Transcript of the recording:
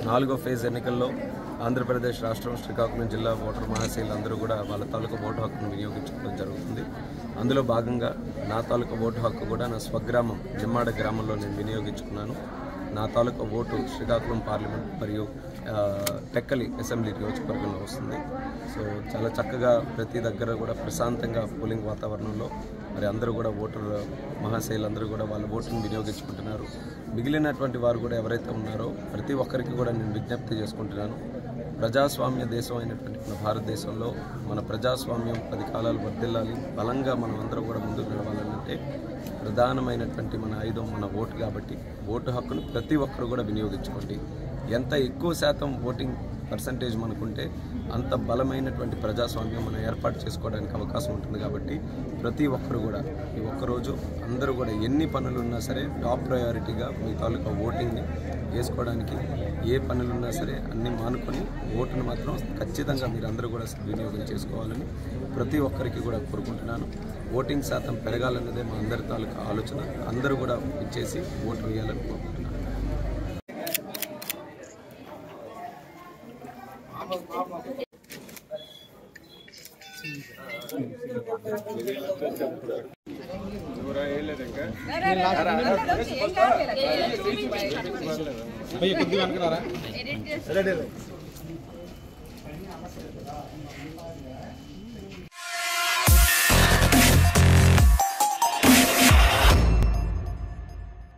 నాలుగో ఫేజ్ ఎన్నికల్లో ఆంధ్రప్రదేశ్ రాష్ట్రం శ్రీకాకుళం జిల్లా ఓటర్ మహాశైలందరూ కూడా వాళ్ళ తాలూకా ఓటు హక్కును వినియోగించుకోవడం జరుగుతుంది. అందులో భాగంగా నా తాలూకా ఓటు హక్కు కూడా నా స్వగ్రామం నిమ్మాడ గ్రామంలో నేను వినియోగించుకున్నాను. నా తాలూకా ఓటు శ్రీకాకుళం పార్లమెంట్ మరియు టెక్కలి అసెంబ్లీ నియోజకవర్గంలో వస్తుంది. సో చాలా చక్కగా ప్రతి దగ్గర కూడా ప్రశాంతంగా పోలింగ్ వాతావరణంలో మరి అందరూ కూడా ఓటర్ మహాశైలందరూ కూడా వాళ్ళ ఓటును వినియోగించుకుంటున్నారు. మిగిలినటువంటి వారు కూడా ఎవరైతే ఉన్నారో ప్రతి ఒక్కరికి కూడా నేను విజ్ఞప్తి చేసుకుంటున్నాను. ప్రజాస్వామ్య దేశం అయినటువంటి మన భారతదేశంలో మన ప్రజాస్వామ్యం 10 కాలాలు వర్ధిల్లాలి, బలంగా మనం అందరం కూడా ముందుకు నడవాలంటే ప్రధానమైనటువంటి మన ఆయుధం మన ఓటు. కాబట్టి ఓటు హక్కును ప్రతి ఒక్కరు కూడా వినియోగించుకోండి. ఎంత ఎక్కువ శాతం ఓటింగ్ పర్సంటేజ్ మనకుంటే అంత బలమైనటువంటి ప్రజాస్వామ్యం మనం ఏర్పాటు చేసుకోవడానికి అవకాశం ఉంటుంది. కాబట్టి ప్రతి ఒక్కరు కూడా ఈ ఒక్కరోజు అందరూ కూడా ఎన్ని పనులున్నా సరే టాప్ ప్రయారిటీగా మీ తాలూకా ఓటింగ్ని వేసుకోవడానికి ఏ పనులున్నా సరే అన్నీ మానుకొని ఓటును మాత్రం ఖచ్చితంగా మీరందరూ కూడా వినియోగం చేసుకోవాలని ప్రతి ఒక్కరికి కూడా కోరుకుంటున్నాను. ఓటింగ్ శాతం పెరగాలన్నదే మా అందరి తాలూకా ఆలోచన. అందరూ కూడా ఇచ్చేసి ఓటు వేయాలని కోరుకుంటున్నాను.